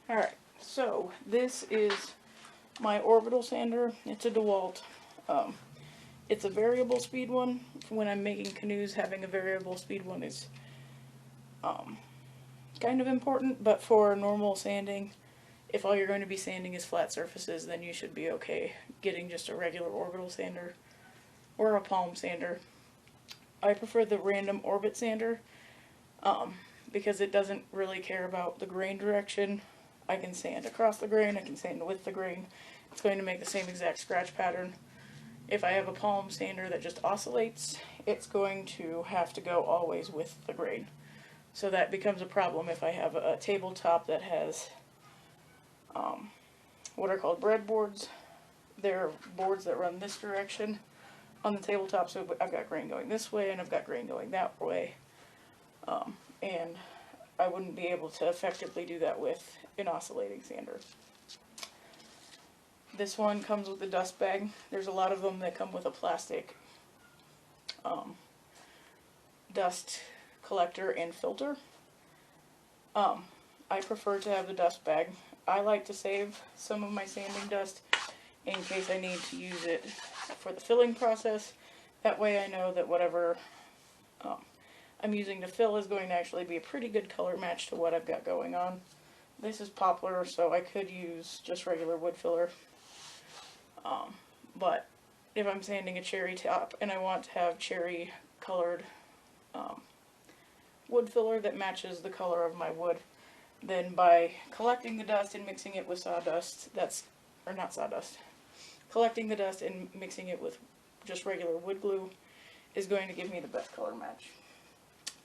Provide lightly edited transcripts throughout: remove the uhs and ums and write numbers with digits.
Alright, so this is my orbital sander. It's a DeWalt. It's a variable speed one. When I'm making canoes, having a variable speed one is kind of important, but for normal sanding, if all you're going to be sanding is flat surfaces, then you should be okay getting just a regular orbital sander or a palm sander. I prefer the random orbit sander because it doesn't really care about the grain direction. I can sand across the grain, I can sand with the grain. It's going to make the same exact scratch pattern. If I have a palm sander that just oscillates, it's going to have to go always with the grain. So that becomes a problem if I have a tabletop that has what are called breadboards. They're boards that run this direction on the tabletop, so I've got grain going this way and I've got grain going that way. And I wouldn't be able to effectively do that with an oscillating sander. This one comes with a dust bag. There's a lot of them that come with a plastic dust collector and filter. I prefer to have the dust bag. I like to save some of my sanding dust in case I need to use it for the filling process. That way I know that whatever I'm using to fill is going to actually be a pretty good color match to what I've got going on. This is poplar, so I could use just regular wood filler. But if I'm sanding a cherry top and I want to have cherry colored wood filler that matches the color of my wood, then by collecting the dust and mixing it with sawdust, collecting the dust and mixing it with just regular wood glue is going to give me the best color match.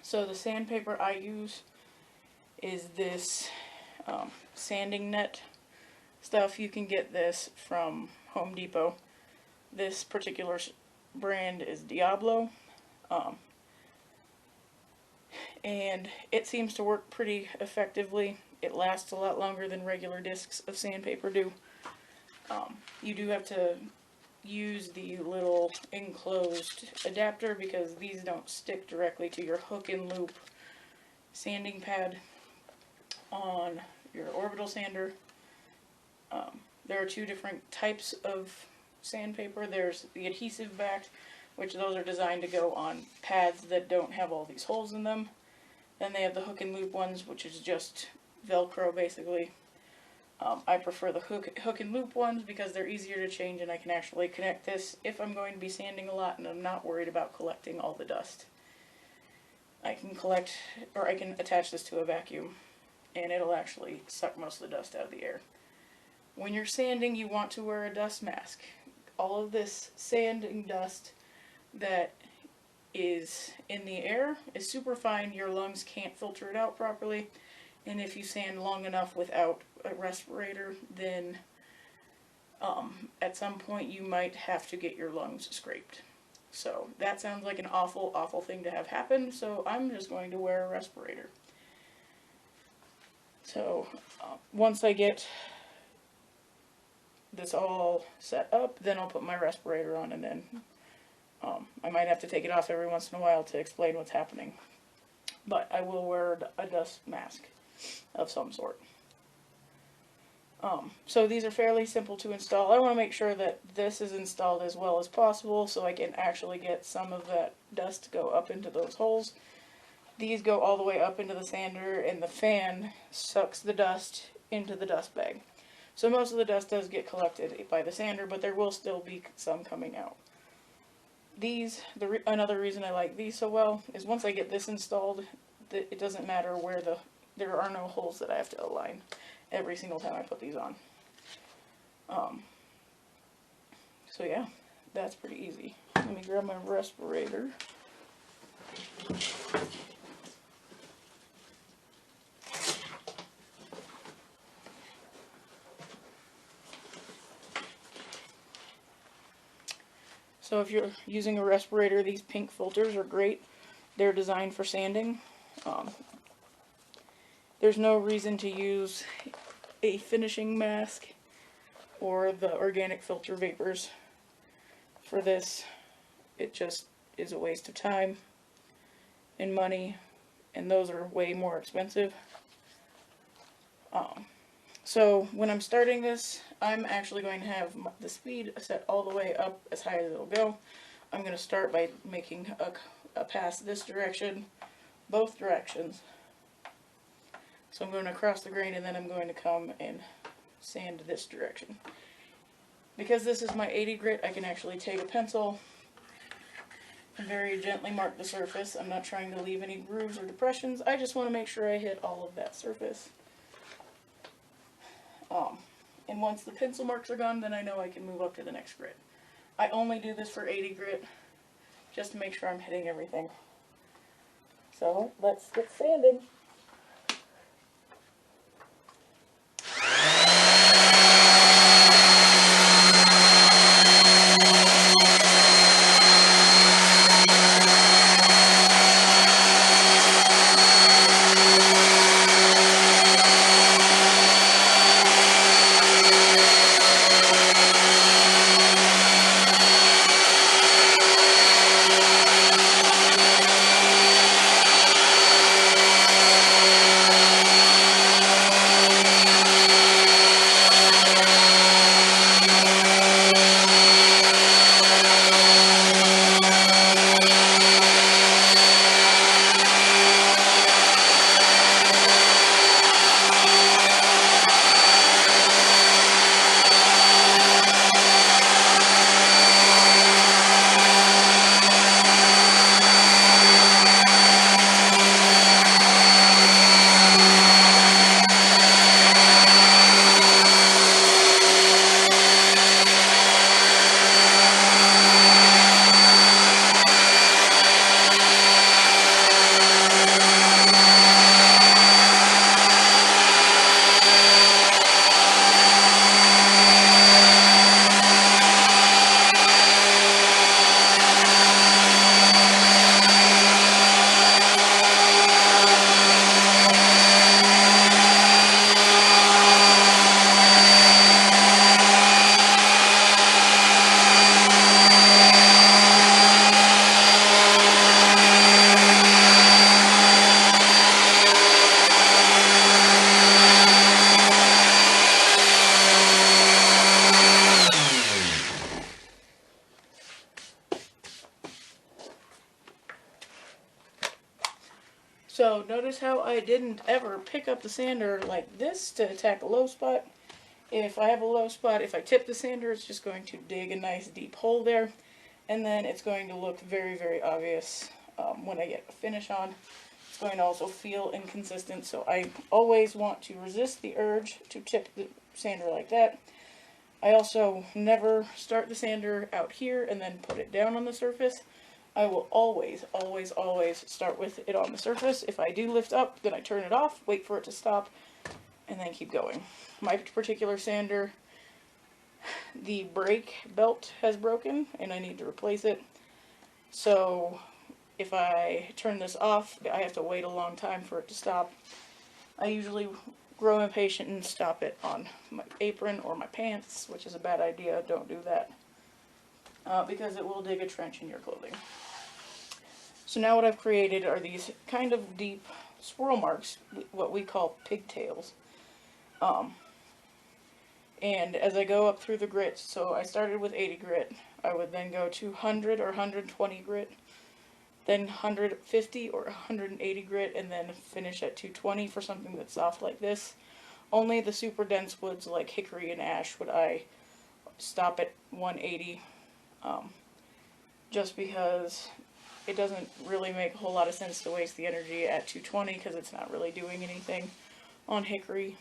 So the sandpaper I use is this sanding net stuff. You can get this from Home Depot. This particular brand is Diablo. And it seems to work pretty effectively. It lasts a lot longer than regular discs of sandpaper do. You do have to use the little enclosed adapter because these don't stick directly to your hook and loop sanding pad on your orbital sander. There are two different types of sandpaper. There's the adhesive backed, which those are designed to go on pads that don't have all these holes in them. Then they have the hook and loop ones, which is just Velcro basically. I prefer the hook and loop ones because they're easier to change and I can actually connect this if I'm going to be sanding a lot and I'm not worried about collecting all the dust. I can attach this to a vacuum and it'll actually suck most of the dust out of the air. When you're sanding, you want to wear a dust mask. All of this sanding dust that is in the air is super fine. Your lungs can't filter it out properly, and if you sand long enough without a respirator, then at some point you might have to get your lungs scraped. So that sounds like an awful, awful thing to have happen, so I'm just going to wear a respirator. So once I get this all set up, then I'll put my respirator on, and then I might have to take it off every once in a while to explain what's happening. But I will wear a dust mask of some sort. So these are fairly simple to install. I want to make sure that this is installed as well as possible so I can actually get some of that dust to go up into those holes. These go all the way up into the sander, and the fan sucks the dust into the dust bag. So most of the dust does get collected by the sander, but there will still be some coming out. Another reason I like these so well is once I get this installed, it doesn't matter where there are no holes that I have to align every single time I put these on. So yeah, that's pretty easy. Let me grab my respirator. So if you're using a respirator, these pink filters are great. They're designed for sanding. There's no reason to use a finishing mask or the organic filter vapors for this. It just is a waste of time and money, and those are way more expensive. So when I'm starting this, I'm actually going to have the speed set all the way up as high as it'll go. I'm going to start by making a pass this direction, both directions. So I'm going to cross the grain and then I'm going to come and sand this direction. Because this is my 80 grit, I can actually take a pencil and very gently mark the surface. I'm not trying to leave any grooves or depressions. I just want to make sure I hit all of that surface. And once the pencil marks are gone, then I know I can move up to the next grit. I only do this for 80 grit, just to make sure I'm hitting everything. So, let's get sanding. So notice how I didn't ever pick up the sander like this to attack a low spot. If I have a low spot, if I tip the sander, it's just going to dig a nice deep hole there. And then it's going to look very, very obvious when I get a finish on. It's going to also feel inconsistent, so I always want to resist the urge to tip the sander like that. I also never start the sander out here and then put it down on the surface. I will always, always, always start with it on the surface. If I do lift up, then I turn it off, wait for it to stop, and then keep going. My particular sander, the brake belt has broken, and I need to replace it. So if I turn this off, I have to wait a long time for it to stop. I usually grow impatient and stop it on my apron or my pants, which is a bad idea. Don't do that. Because it will dig a trench in your clothing. So now what I've created are these kind of deep swirl marks, what we call pigtails. And as I go up through the grits, so I started with 80 grit, I would then go to 100 or 120 grit, then 150 or 180 grit, and then finish at 220 for something that's soft like this. Only the super dense woods like hickory and ash would I stop at 180, just because it doesn't really make a whole lot of sense to waste the energy at 220 because it's not really doing anything on hickory.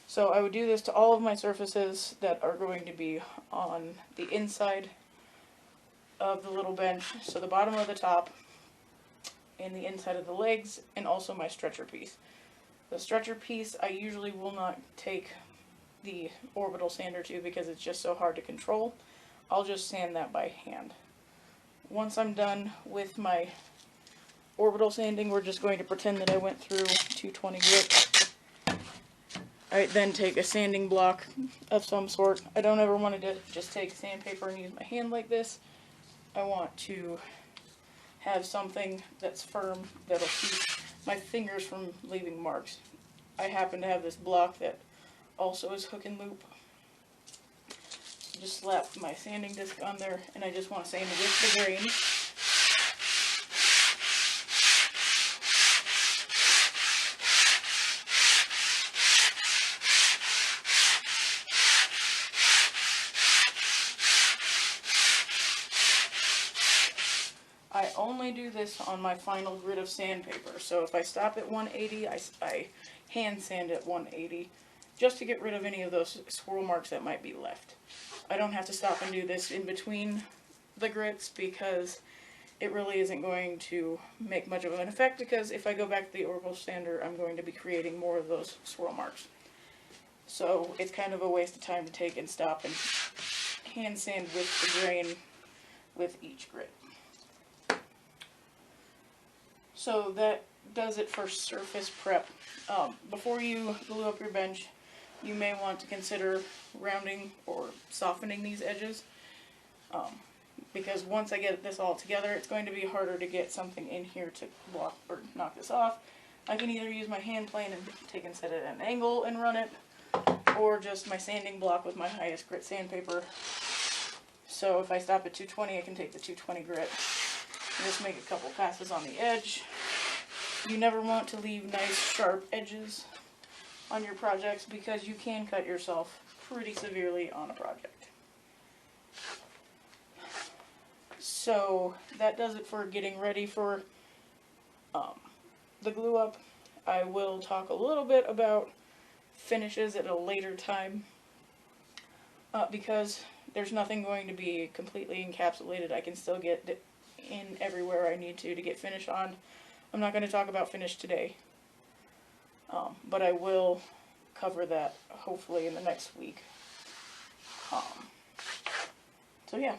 So I would do this to all of my surfaces that are going to be on the inside of the little bench, so the bottom of the top and the inside of the legs, and also my stretcher piece. The stretcher piece I usually will not take the orbital sander to because it's just so hard to control. I'll just sand that by hand. Once I'm done with my orbital sanding, we're just going to pretend that I went through 220 grit. I then take a sanding block of some sort. I don't ever want to just take sandpaper and use my hand like this. I want to have something that's firm that'll keep my fingers from leaving marks. I happen to have this block that also is hook and loop. Just slap my sanding disc on there, and I just want to sand with the grain. I only do this on my final grit of sandpaper, so if I stop at 180, I hand sand at 180, just to get rid of any of those swirl marks that might be left. I don't have to stop and do this in between the grits because it really isn't going to make much of an effect, because if I go back to the Oracle sander, I'm going to be creating more of those swirl marks. So it's kind of a waste of time to take and stop and hand sand with the grain with each grit. So that does it for surface prep. Before you glue up your bench, you may want to consider rounding or softening these edges, because once I get this all together, it's going to be harder to get something in here to block or knock this off. I can either use my hand plane and take and set it at an angle and run it, or just my sanding block with my highest grit sandpaper. So if I stop at 220, I can take the 220 grit and just make a couple passes on the edge. You never want to leave nice sharp edges on your projects because you can cut yourself pretty severely on a project. So that does it for getting ready for the glue up. I will talk a little bit about finishes at a later time because there's nothing going to be completely encapsulated. I can still get in everywhere I need to get finish on. I'm not going to talk about finish today, but I will cover that hopefully in the next week. So yeah.